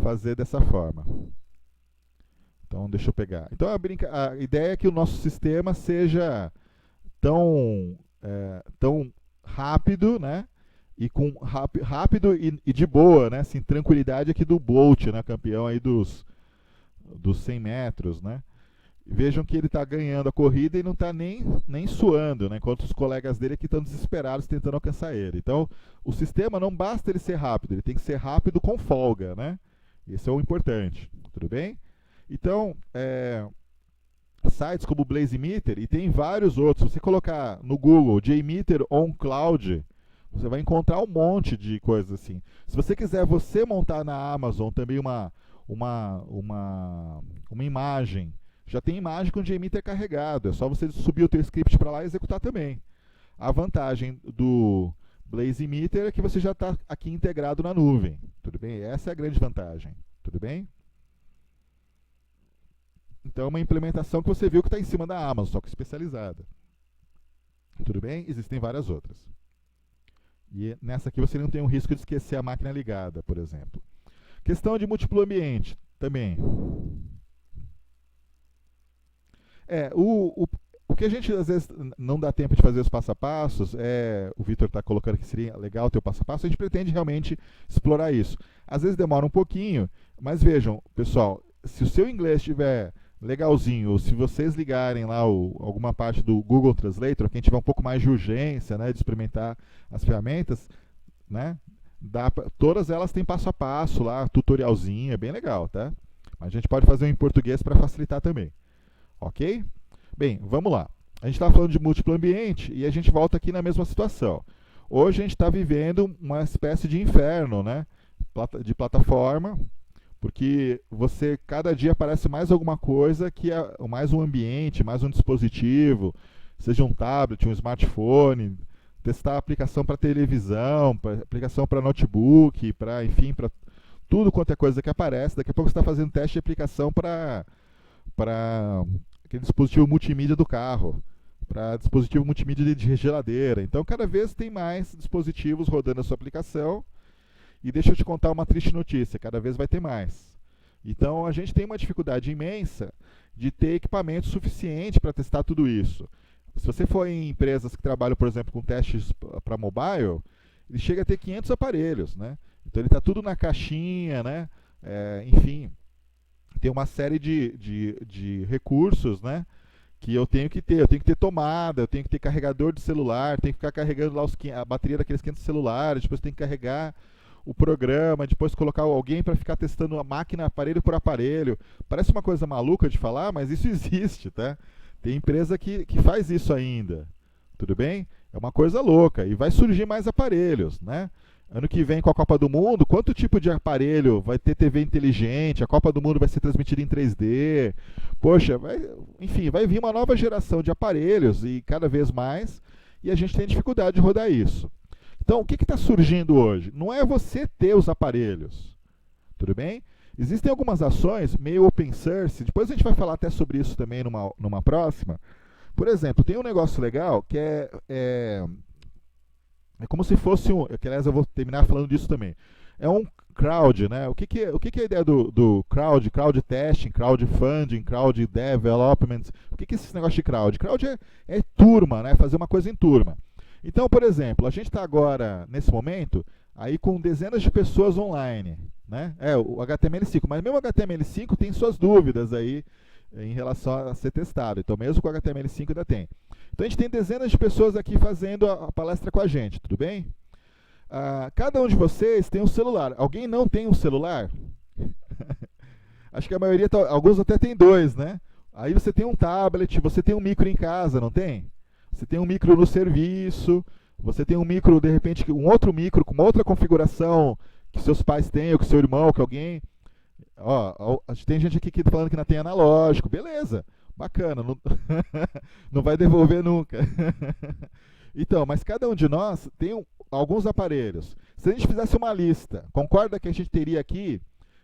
fazer dessa forma. Então, deixa eu pegar. Então, a ideia é que o nosso sistema seja tão rápido, né? E com rápido e de boa, né? Assim, tranquilidade aqui do Bolt, né? Campeão aí dos 100 metros, né? Vejam que ele está ganhando a corrida e não está nem suando, né? Enquanto os colegas dele aqui estão desesperados tentando alcançar ele. Então, o sistema não basta ele ser rápido, ele tem que ser rápido com folga, né? Esse é o importante, tudo bem? Então, sites como o Blazemeter, e tem vários outros, se você colocar no Google JMeter on Cloud, você vai encontrar um monte de coisas assim. Se você quiser você montar na Amazon também uma imagem, já tem imagem com o JMeter carregado, é só você subir o teu script para lá e executar também. A vantagem do Blazemeter é que você já está aqui integrado na nuvem, tudo bem? Essa é a grande vantagem, tudo bem? Então é uma implementação que você viu que está em cima da Amazon, só que especializada. Tudo bem? Existem várias outras. E nessa aqui você não tem o risco de esquecer a máquina ligada, por exemplo. Questão de múltiplo ambiente, também. O que a gente às vezes não dá tempo de fazer os passo a passos, o Vitor está colocando que seria legal o teu passo a passo, a gente pretende realmente explorar isso. Às vezes demora um pouquinho, mas vejam, pessoal, se o seu inglês estiver legalzinho, ou se vocês ligarem lá alguma parte do Google Translator, quem tiver um pouco mais de urgência, né, de experimentar as ferramentas, né, todas elas têm passo a passo lá, tutorialzinho, é bem legal, tá? Mas a gente pode fazer um em português para facilitar também. Ok? Bem, vamos lá. A gente está falando de múltiplo ambiente e a gente volta aqui na mesma situação. Hoje a gente está vivendo uma espécie de inferno, né, de plataforma, porque cada dia aparece mais alguma coisa que é mais um ambiente, mais um dispositivo, seja um tablet, um smartphone, testar a aplicação para televisão, aplicação para notebook, enfim, para tudo quanto é coisa que aparece. Daqui a pouco você está fazendo teste de aplicação para aquele dispositivo multimídia do carro, para dispositivo multimídia de geladeira. Então, cada vez tem mais dispositivos rodando a sua aplicação. E deixa eu te contar uma triste notícia, cada vez vai ter mais. Então, a gente tem uma dificuldade imensa de ter equipamento suficiente para testar tudo isso. Se você for em empresas que trabalham, por exemplo, com testes para mobile, ele chega a ter 500 aparelhos, né? Então, ele está tudo na caixinha, né? Enfim, tem uma série de recursos, né, que eu tenho que ter. Eu tenho que ter tomada, eu tenho que ter carregador de celular, tenho que ficar carregando lá a bateria daqueles 500 celulares, depois tenho que carregar o programa, depois colocar alguém para ficar testando a máquina aparelho por aparelho. Parece uma coisa maluca de falar, mas isso existe, tá? Tem empresa que faz isso ainda, tudo bem? É uma coisa louca, e vai surgir mais aparelhos, né? Ano que vem com a Copa do Mundo, quanto tipo de aparelho vai ter TV inteligente, a Copa do Mundo vai ser transmitida em 3D, poxa, enfim, vai vir uma nova geração de aparelhos, e cada vez mais, e a gente tem dificuldade de rodar isso. Então, o que está surgindo hoje? Não é você ter os aparelhos, tudo bem? Existem algumas ações meio open source, depois a gente vai falar até sobre isso também numa próxima. Por exemplo, tem um negócio legal que é como se fosse que aliás eu vou terminar falando disso também. É um crowd, né? O que é a ideia do crowd? Crowd testing, crowdfunding, crowd development. O que é esse negócio de crowd? Crowd é turma, né? Fazer uma coisa em turma. Então, por exemplo, a gente está agora, nesse momento, aí com dezenas de pessoas online, né? O HTML5, mas mesmo o HTML5 tem suas dúvidas aí em relação a ser testado. Então, mesmo com o HTML5 ainda tem. Então, a gente tem dezenas de pessoas aqui fazendo a palestra com a gente, tudo bem? Cada um de vocês tem um celular. Alguém não tem um celular? Acho que a maioria, alguns até tem dois, né? Aí você tem um tablet, você tem um micro em casa, não tem? Você tem um micro no serviço, você tem um micro, de repente, um outro micro com uma outra configuração que seus pais têm, ou que seu irmão, que alguém... tem gente aqui falando que não tem analógico, beleza, bacana, não vai devolver nunca. Então, mas cada um de nós tem alguns aparelhos. Se a gente fizesse uma lista, concorda que a gente teria aqui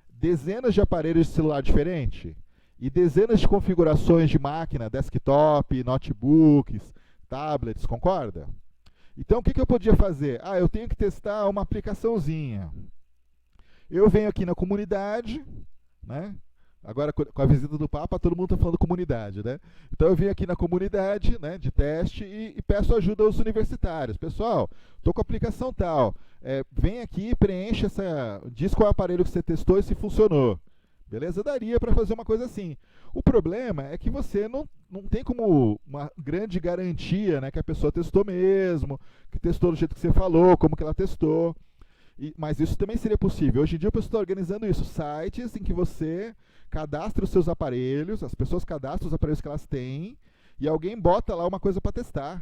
dezenas de aparelhos de celular diferente? E dezenas de configurações de máquina, desktop, notebooks, tablets, concorda? Então, o que eu podia fazer? Eu tenho que testar uma aplicaçãozinha. Eu venho aqui na comunidade, né? Agora, com a visita do Papa, todo mundo está falando comunidade, né? Então, eu vim aqui na comunidade, né, de teste e peço ajuda aos universitários. Pessoal, estou com a aplicação tal. Vem aqui, preenche diz qual é o aparelho que você testou e se funcionou. Beleza? Daria para fazer uma coisa assim. O problema é que você não tem como uma grande garantia, né, que a pessoa testou mesmo, que testou do jeito que você falou, como que ela testou. Mas isso também seria possível. Hoje em dia o pessoal está organizando isso. Sites em que você cadastra os seus aparelhos, as pessoas cadastram os aparelhos que elas têm, e alguém bota lá uma coisa para testar.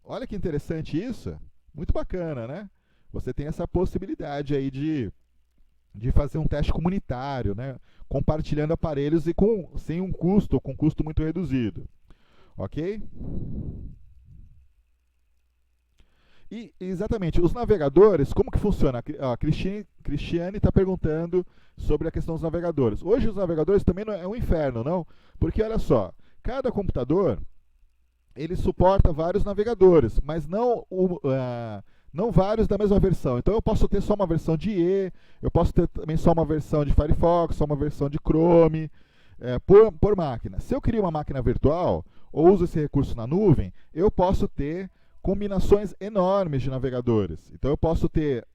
Olha que interessante isso. Muito bacana, né? Você tem essa possibilidade aí de fazer um teste comunitário, né? Compartilhando aparelhos e sem um custo, ou com um custo muito reduzido. Ok? E, exatamente, os navegadores, como que funciona? A Cristiane está perguntando sobre a questão dos navegadores. Hoje os navegadores também não é um inferno, não? Porque, olha só, cada computador, ele suporta vários navegadores, mas não vários da mesma versão. Então eu posso ter só uma versão de IE, eu posso ter também só uma versão de Firefox, só uma versão de Chrome, por máquina. Se eu crio uma máquina virtual, ou uso esse recurso na nuvem, eu posso ter combinações enormes de navegadores. Então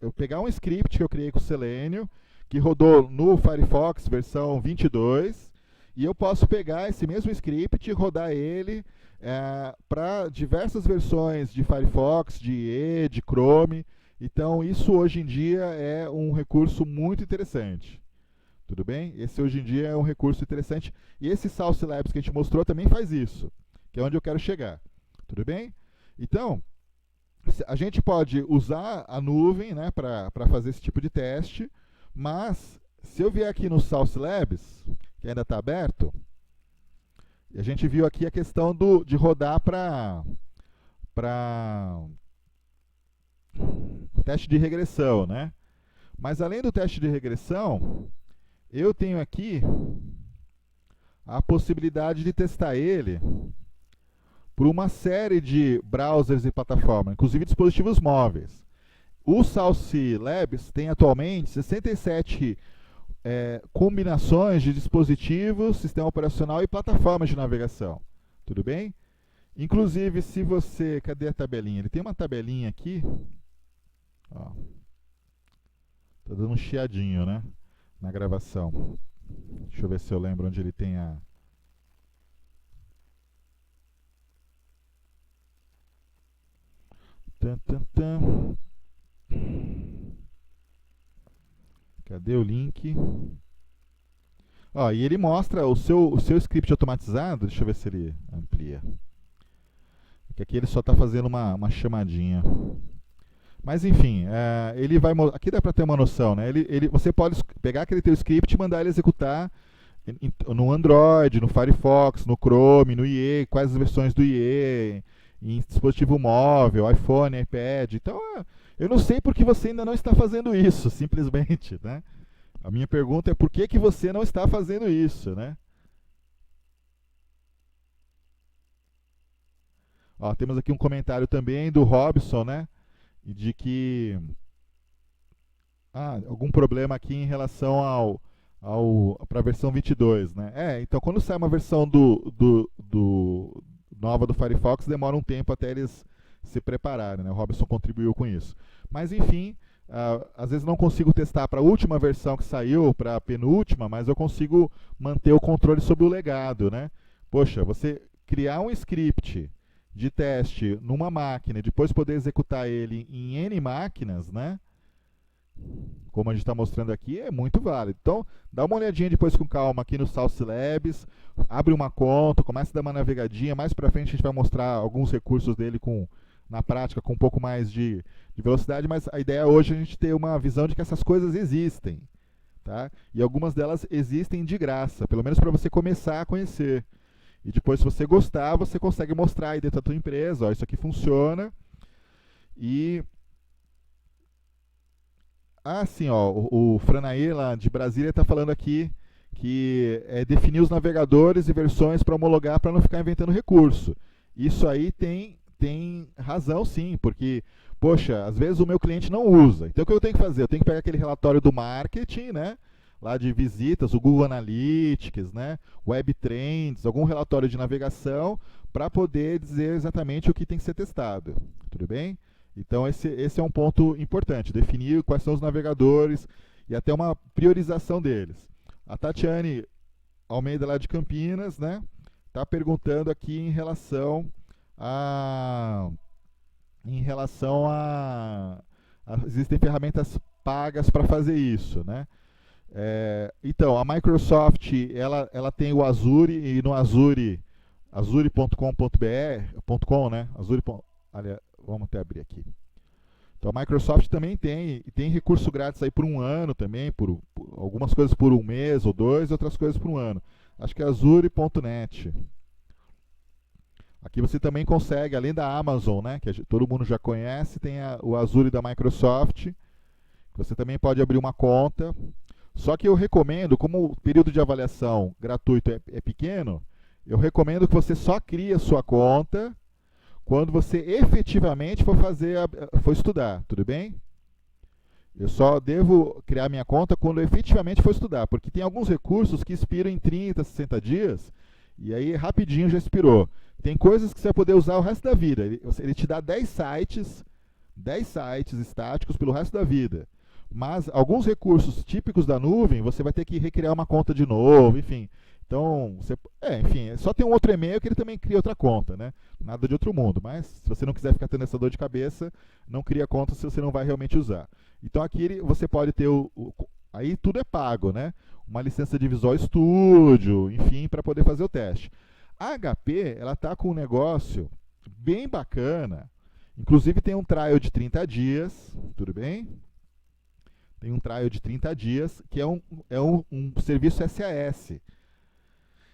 eu pegar um script que eu criei com o Selenium, que rodou no Firefox versão 22, e eu posso pegar esse mesmo script e rodar ele para diversas versões de Firefox, de IE, de Chrome. Então isso hoje em dia é um recurso muito interessante. Tudo bem? Esse hoje em dia é um recurso interessante. E esse Sauce Labs que a gente mostrou também faz isso, que é onde eu quero chegar. Tudo bem? Então, a gente pode usar a nuvem, né, para fazer esse tipo de teste, mas se eu vier aqui no Sauce Labs, que ainda está aberto, a gente viu aqui a questão de rodar para teste de regressão, né? Mas além do teste de regressão, eu tenho aqui a possibilidade de testar ele por uma série de browsers e plataformas, inclusive dispositivos móveis. O Sauce Labs tem atualmente 67 combinações de dispositivos, sistema operacional e plataformas de navegação. Tudo bem? Inclusive, se você... Cadê a tabelinha? Ele tem uma tabelinha aqui. Ó. Tá dando um chiadinho, né? Na gravação. Deixa eu ver se eu lembro onde ele tem a... Cadê o link? Ó, e ele mostra o seu script automatizado. Deixa eu ver se ele amplia. Porque aqui ele só está fazendo uma chamadinha. Mas enfim, ele vai. Aqui dá para ter uma noção, né? Você pode pegar aquele teu script e mandar ele executar no Android, no Firefox, no Chrome, no IE, quais as versões do IE, em dispositivo móvel, iPhone, iPad. Então, eu não sei por que você ainda não está fazendo isso, simplesmente, né? A minha pergunta é por que você não está fazendo isso, né? Ó, temos aqui um comentário também do Robson, né? De que algum problema aqui em relação para a versão 22, né? Então quando sai uma versão nova do Firefox, demora um tempo até eles se prepararem, né? O Robson contribuiu com isso. Mas enfim, às vezes não consigo testar para a última versão que saiu, para a penúltima, mas eu consigo manter o controle sobre o legado, né? Poxa, você criar um script de teste numa máquina e depois poder executar ele em N máquinas, né? Como a gente está mostrando aqui, é muito válido. Então, dá uma olhadinha depois com calma aqui no Sauce Labs, abre uma conta, começa a dar uma navegadinha. Mais para frente a gente vai mostrar alguns recursos dele na prática com um pouco mais de velocidade, mas a ideia hoje é a gente ter uma visão de que essas coisas existem, tá? E algumas delas existem de graça, pelo menos para você começar a conhecer. E depois, se você gostar, você consegue mostrar aí dentro da tua empresa, ó, isso aqui funciona. E sim, ó, o Franair lá de Brasília está falando aqui que definir os navegadores e versões para homologar para não ficar inventando recurso. Isso aí tem razão, sim, porque Poxa, às vezes o meu cliente não usa. Então o que eu tenho que fazer? Eu tenho que pegar aquele relatório do marketing, né? Lá de visitas, o Google Analytics, né? Web Trends, algum relatório de navegação, para poder dizer exatamente o que tem que ser testado. Tudo bem? Então esse é um ponto importante, definir quais são os navegadores e até uma priorização deles. A Tatiane Almeida, lá de Campinas, né? Está perguntando aqui existem ferramentas pagas para fazer isso, né? Então, a Microsoft ela tem o Azure, e no azure.com.br, né? Aliás, vamos até abrir aqui. Então, a Microsoft também tem recurso grátis aí por um ano também, por algumas coisas por um mês ou dois, outras coisas por um ano. Acho que é azure.net. Aqui você também consegue, além da Amazon, né, que todo mundo já conhece, tem o Azure da Microsoft. Você também pode abrir uma conta. Só que eu recomendo, como o período de avaliação gratuito é pequeno, eu recomendo que você só crie a sua conta quando você efetivamente for estudar, tudo bem? Eu só devo criar minha conta quando eu efetivamente for estudar, porque tem alguns recursos que expiram em 30, 60 dias, e aí rapidinho já expirou. Tem coisas que você vai poder usar o resto da vida. Ele te dá 10 sites estáticos pelo resto da vida. Mas alguns recursos típicos da nuvem, você vai ter que recriar uma conta de novo, enfim. Então, só tem um outro e-mail que ele também cria outra conta, né? Nada de outro mundo, mas se você não quiser ficar tendo essa dor de cabeça, não cria conta se você não vai realmente usar. Então aqui você pode ter aí tudo é pago, né? Uma licença de Visual Studio, enfim, para poder fazer o teste. A HP, ela está com um negócio bem bacana, inclusive tem um trial de 30 dias, tudo bem? Tem um trial de 30 dias, que é um serviço SAS.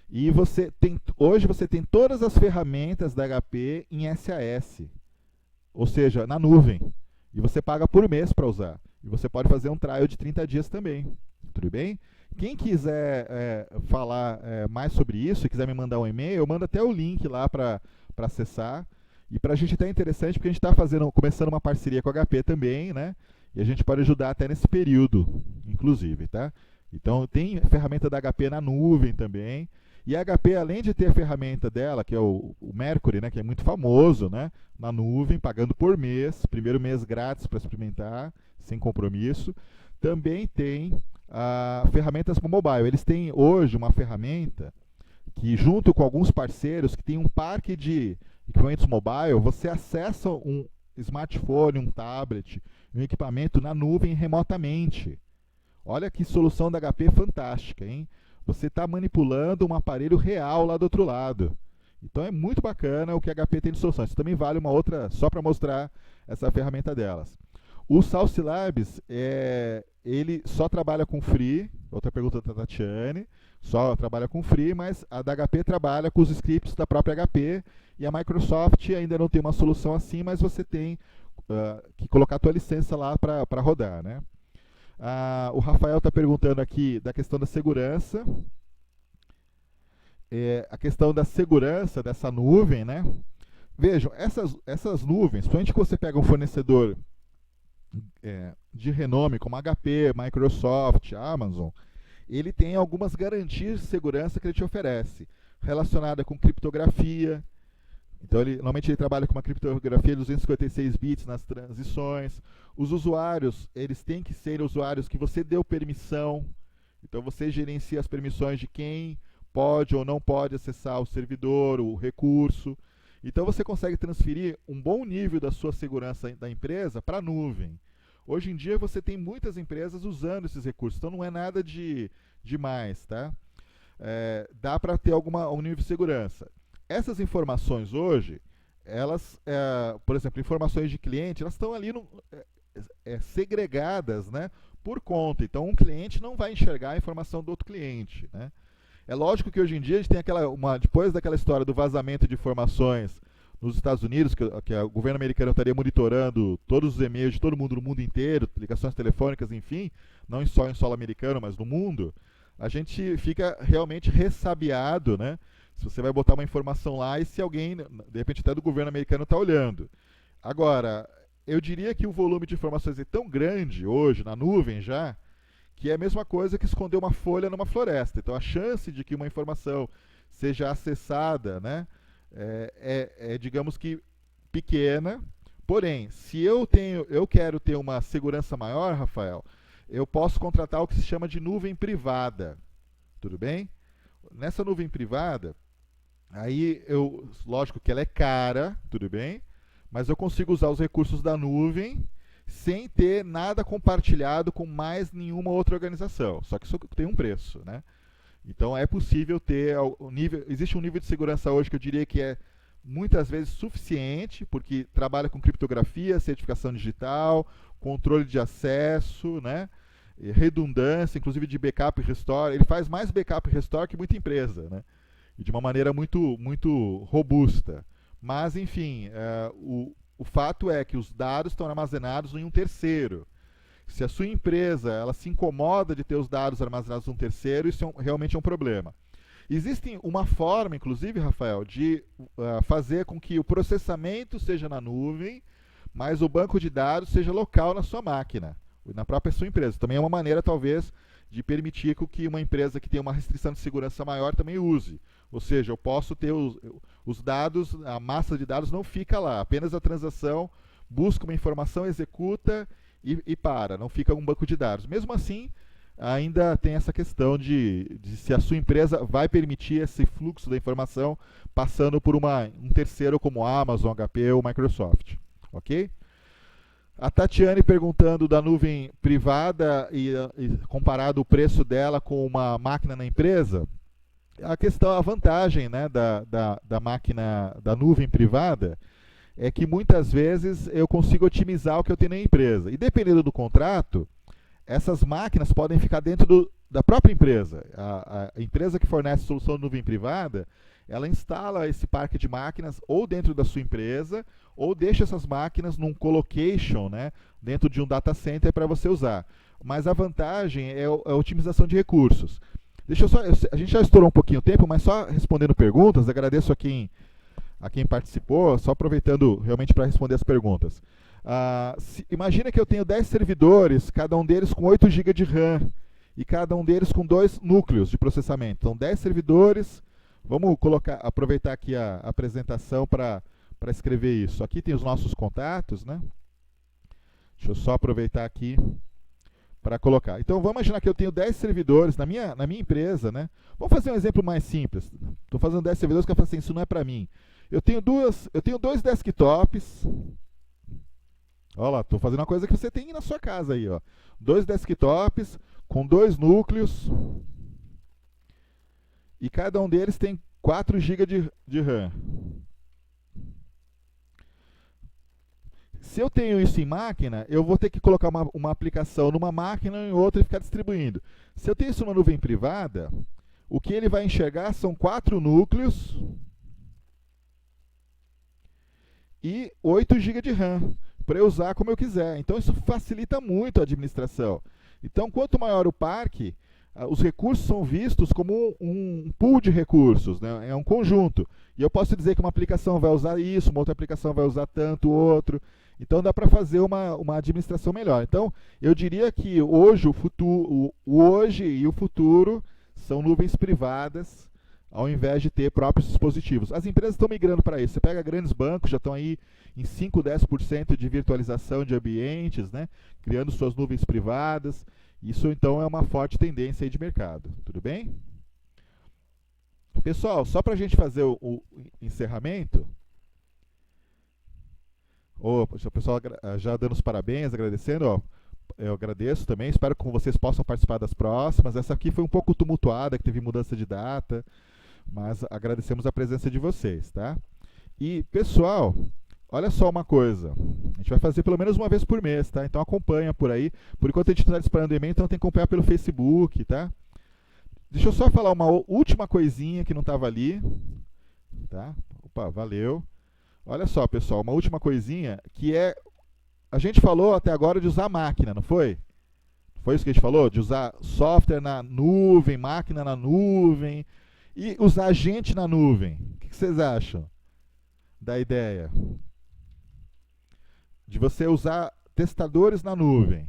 E hoje você tem todas as ferramentas da HP em SAS, ou seja, na nuvem. E você paga por mês para usar. E você pode fazer um trial de 30 dias também. Tudo bem? Quem quiser falar mais sobre isso, quiser me mandar um e-mail, eu mando até o link lá para acessar. E para a gente até é interessante, porque a gente está começando uma parceria com a HP também, né? E a gente pode ajudar até nesse período, inclusive, tá? Então tem ferramenta da HP na nuvem também. E a HP, além de ter a ferramenta dela, que é o Mercury, né, que é muito famoso, né, na nuvem, pagando por mês, primeiro mês grátis para experimentar, sem compromisso, também tem ferramentas para mobile. Eles têm hoje uma ferramenta que, junto com alguns parceiros, que tem um parque de equipamentos mobile, você acessa um smartphone, um tablet, um equipamento na nuvem remotamente. Olha que solução da HP fantástica, hein? Você está manipulando um aparelho real lá do outro lado. Então é muito bacana o que a HP tem de solução. Isso também vale uma outra, só para mostrar essa ferramenta delas. O Salsi Labs, ele só trabalha com free, outra pergunta da Tatiane, só trabalha com free, mas a da HP trabalha com os scripts da própria HP, e a Microsoft ainda não tem uma solução assim, mas você tem que colocar a tua licença lá para rodar, né? O Rafael está perguntando aqui da questão da segurança. A questão da segurança dessa nuvem, né? Vejam, essas nuvens, principalmente que você pega um fornecedor de renome como HP, Microsoft, Amazon, ele tem algumas garantias de segurança que ele te oferece, relacionada com criptografia. Então, normalmente ele trabalha com uma criptografia de 256 bits nas transições. Os usuários, eles têm que ser usuários que você deu permissão. Então, você gerencia as permissões de quem pode ou não pode acessar o servidor, o recurso. Então, você consegue transferir um bom nível da sua segurança da empresa para a nuvem. Hoje em dia, você tem muitas empresas usando esses recursos. Então, não é nada demais, tá? Dá para ter um nível de segurança. Essas informações hoje, elas, por exemplo, informações de cliente, elas estão ali segregadas, né, por conta. Então, um cliente não vai enxergar a informação do outro cliente, né? É lógico que hoje em dia a gente tem depois daquela história do vazamento de informações nos Estados Unidos, que o governo americano estaria monitorando todos os e-mails de todo mundo no mundo inteiro, ligações telefônicas, enfim, não só em solo americano, mas no mundo, a gente fica realmente ressabiado, né? Se você vai botar uma informação lá e se alguém, de repente até do governo americano, está olhando. Agora, eu diria que o volume de informações é tão grande hoje, na nuvem já, que é a mesma coisa que esconder uma folha numa floresta. Então a chance de que uma informação seja acessada, né, digamos que pequena. Porém, se eu quero ter uma segurança maior, Rafael, eu posso contratar o que se chama de nuvem privada. Tudo bem? Nessa nuvem privada, aí lógico que ela é cara, tudo bem? Mas eu consigo usar os recursos da nuvem sem ter nada compartilhado com mais nenhuma outra organização. Só que isso tem um preço, né? Então é possível ter existe um nível de segurança hoje que eu diria que é muitas vezes suficiente, porque trabalha com criptografia, certificação digital, controle de acesso, né? Redundância, inclusive de backup e restore. Ele faz mais backup e restore que muita empresa, né? E de uma maneira muito robusta. Mas, enfim, o fato é que os dados estão armazenados em um terceiro. Se a sua empresa ela se incomoda de ter os dados armazenados em um terceiro, isso realmente é um problema. Existe uma forma, inclusive, Rafael, de fazer com que o processamento seja na nuvem, mas o banco de dados seja local na sua máquina, na própria sua empresa. Também é uma maneira, talvez, de permitir que uma empresa que tem uma restrição de segurança maior também use. Ou seja, eu posso ter os dados, a massa de dados não fica lá, apenas a transação busca uma informação, executa e para, não fica um banco de dados. Mesmo assim, ainda tem essa questão de se a sua empresa vai permitir esse fluxo da informação passando por um terceiro como Amazon, HP ou Microsoft. Ok? A Tatiane perguntando da nuvem privada e comparado o preço dela com uma máquina na empresa. A vantagem, né, da máquina, da nuvem privada, é que muitas vezes eu consigo otimizar o que eu tenho na empresa. E dependendo do contrato, essas máquinas podem ficar dentro da própria empresa. A empresa que fornece solução de nuvem privada, ela instala esse parque de máquinas ou dentro da sua empresa, ou deixa essas máquinas num colocation, né, dentro de um data center para você usar. Mas a vantagem é a otimização de recursos. A gente já estourou um pouquinho o tempo, mas só respondendo perguntas, agradeço a quem participou, só aproveitando realmente para responder as perguntas. Imagina que eu tenho 10 servidores, cada um deles com 8 GB de RAM, e cada um deles com 2 núcleos de processamento. Então, 10 servidores. Vamos aproveitar aqui a apresentação para escrever isso. Aqui tem os nossos contatos, né? Deixa eu só aproveitar aqui para colocar. Então, vamos imaginar que eu tenho 10 servidores na minha empresa, né? Vamos fazer um exemplo mais simples. Estou fazendo 10 servidores que eu falo assim, isso não é para mim. Eu tenho 2 desktops. Olha lá, estou fazendo uma coisa que você tem na sua casa aí, ó. 2 desktops com 2 núcleos. E cada um deles tem 4 GB de RAM. Se eu tenho isso em máquina, eu vou ter que colocar uma aplicação numa máquina e em outra e ficar distribuindo. Se eu tenho isso numa nuvem privada, o que ele vai enxergar são 4 núcleos e 8 GB de RAM, para eu usar como eu quiser. Então isso facilita muito a administração. Então, quanto maior o parque, os recursos são vistos como um pool de recursos, né? É um conjunto. E eu posso dizer que uma aplicação vai usar isso, uma outra aplicação vai usar tanto, outro. Então dá para fazer uma administração melhor. Então, eu diria que hoje hoje e o futuro são nuvens privadas, ao invés de ter próprios dispositivos. As empresas estão migrando para isso. Você pega grandes bancos, já estão aí em 5, 10% de virtualização de ambientes, né? Criando suas nuvens privadas. Isso, então, é uma forte tendência aí de mercado. Tudo bem? Pessoal, só para a gente fazer o encerramento... o pessoal já dando os parabéns, agradecendo, ó, eu agradeço também, espero que vocês possam participar das próximas. Essa aqui foi um pouco tumultuada, que teve mudança de data, mas agradecemos a presença de vocês, tá? E, pessoal, olha só uma coisa, a gente vai fazer pelo menos uma vez por mês, tá? Então acompanha por aí. Por enquanto a gente está disparando e-mail, então tem que acompanhar pelo Facebook, tá? Deixa eu só falar uma última coisinha que não estava ali, tá? Opa, valeu. Olha só, pessoal, uma última coisinha, que é... A gente falou até agora de usar máquina, não foi? Foi isso que a gente falou? De usar software na nuvem, máquina na nuvem, e usar gente na nuvem. O que vocês acham da ideia? de você usar testadores na nuvem.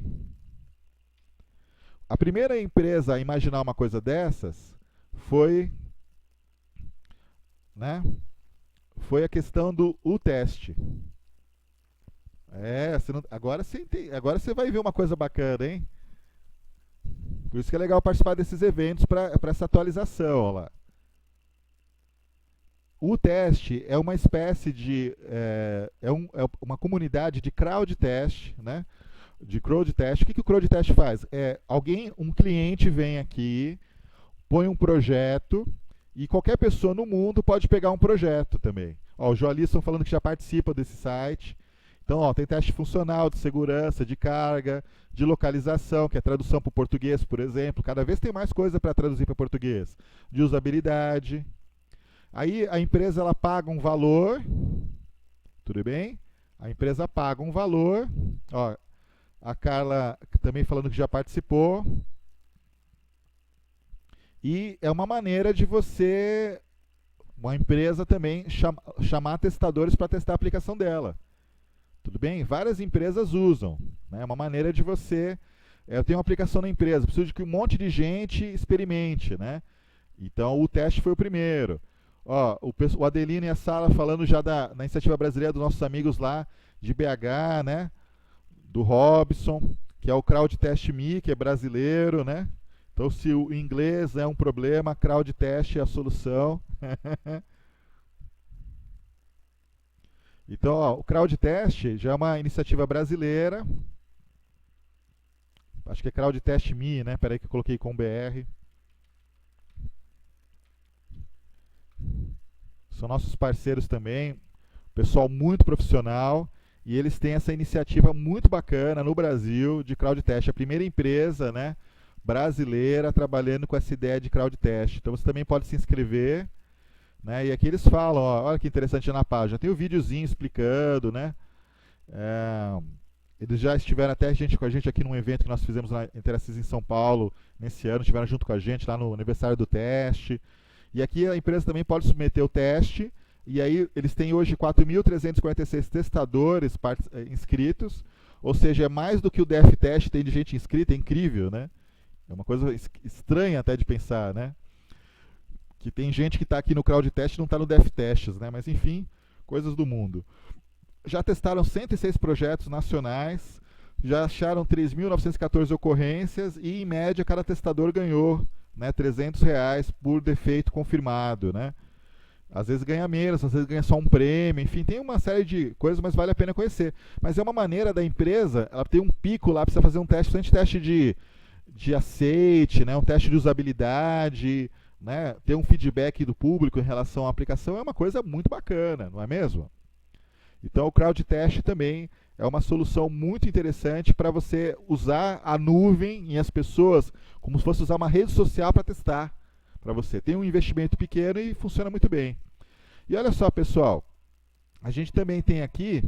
A primeira empresa a imaginar uma coisa dessas foi, né, foi a questão do teste. Agora você vai ver uma coisa bacana, hein? Por isso que é legal participar desses eventos para essa atualização. Ó lá. O teste é uma espécie de. É uma comunidade de crowd test, né? De crowd test. O que o crowd test faz? Um cliente vem aqui, põe um projeto, e qualquer pessoa no mundo pode pegar um projeto também. Ó, o Joalisson falando que já participa desse site. Então, ó, tem teste funcional, de segurança, de carga, de localização, que é tradução para o português, por exemplo. Cada vez tem mais coisa para traduzir para português. De usabilidade. Aí a empresa ela paga um valor, tudo bem? A empresa paga um valor. Ó, a Carla também falando que já participou. E é uma maneira de você, uma empresa também, chamar testadores para testar a aplicação dela. Tudo bem? Várias empresas usam. É uma maneira de você... Eu tenho uma aplicação na empresa, preciso de que um monte de gente experimente, né? Então, o teste foi o primeiro. Ó, o Adelino e a Sala falando já da iniciativa brasileira dos nossos amigos lá de BH, né? Do Robson, que é o Crowd Test Me, que é brasileiro, né? Então, se o inglês é um problema, Crowd Test é a solução. Então, ó, o Crowd Test já é uma iniciativa brasileira. Acho que é Crowd Test Me, né? Peraí que eu coloquei com BR. São nossos parceiros também, pessoal muito profissional, e eles têm essa iniciativa muito bacana no Brasil de crowd test. A primeira empresa, né, brasileira trabalhando com essa ideia de crowd test. Então você também pode se inscrever, né, e aqui eles falam, ó, olha que interessante na página, tem o videozinho explicando, né, eles já estiveram até com a gente aqui num evento que nós fizemos na Interassys em São Paulo nesse ano, estiveram junto com a gente lá no aniversário do teste. E aqui a empresa também pode submeter o teste, e aí eles têm hoje 4.346 testadores inscritos, ou seja, é mais do que o DF Test tem de gente inscrita, é incrível, né? É uma coisa estranha até de pensar, né? Que tem gente que está aqui no Crowd Test e não está no DF Tests, né? Mas enfim, coisas do mundo. Já testaram 106 projetos nacionais, já acharam 3.914 ocorrências e, em média, cada testador ganhou, né, R$300 por defeito confirmado, né? Às vezes ganha menos, às vezes ganha só um prêmio, enfim, tem uma série de coisas, mas vale a pena conhecer. Mas é uma maneira da empresa, ela tem um pico lá, precisa fazer um teste de aceite, né, um teste de usabilidade, né, ter um feedback do público em relação à aplicação é uma coisa muito bacana, não é mesmo? Então o Crowd Test também é uma solução muito interessante para você usar a nuvem e as pessoas como se fosse usar uma rede social para testar para você. Tem um investimento pequeno e funciona muito bem. E olha só, pessoal, a gente também tem aqui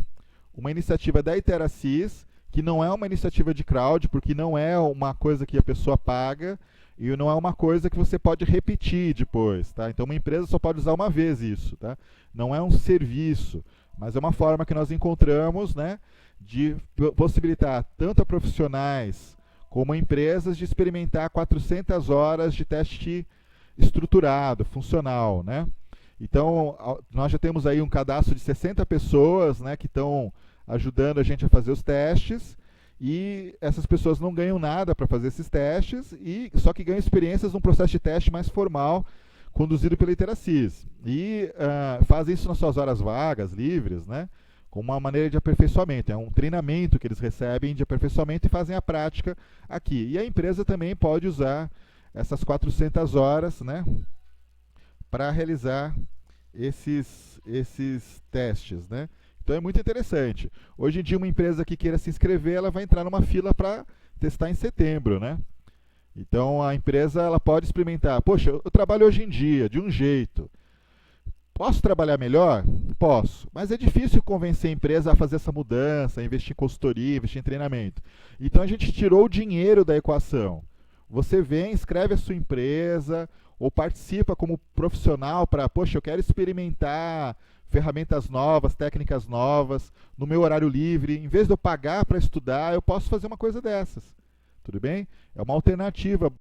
uma iniciativa da Interassys, que não é uma iniciativa de crowd, porque não é uma coisa que a pessoa paga e não é uma coisa que você pode repetir depois, tá? Então uma empresa só pode usar uma vez isso, tá? Não é um serviço, mas é uma forma que nós encontramos, né, de possibilitar tanto a profissionais como a empresas de experimentar 400 horas de teste estruturado, funcional, né? Então, nós já temos aí um cadastro de 60 pessoas, né, que estão ajudando a gente a fazer os testes, e essas pessoas não ganham nada para fazer esses testes, só que ganham experiências num processo de teste mais formal, conduzido pela Interassys. E fazem isso nas suas horas vagas, livres, né, como uma maneira de aperfeiçoamento. É um treinamento que eles recebem de aperfeiçoamento e fazem a prática aqui. E a empresa também pode usar essas 400 horas, né, para realizar esses testes, né? Então é muito interessante. Hoje em dia, uma empresa que queira se inscrever, ela vai entrar numa fila para testar em setembro, né? Então a empresa ela pode experimentar. Poxa, eu trabalho hoje em dia de um jeito. Posso trabalhar melhor? Posso. Mas é difícil convencer a empresa a fazer essa mudança, a investir em consultoria, investir em treinamento. Então a gente tirou o dinheiro da equação. Você vem, inscreve a sua empresa, ou participa como profissional para, poxa, eu quero experimentar ferramentas novas, técnicas novas, no meu horário livre. Em vez de eu pagar para estudar, eu posso fazer uma coisa dessas. Tudo bem? É uma alternativa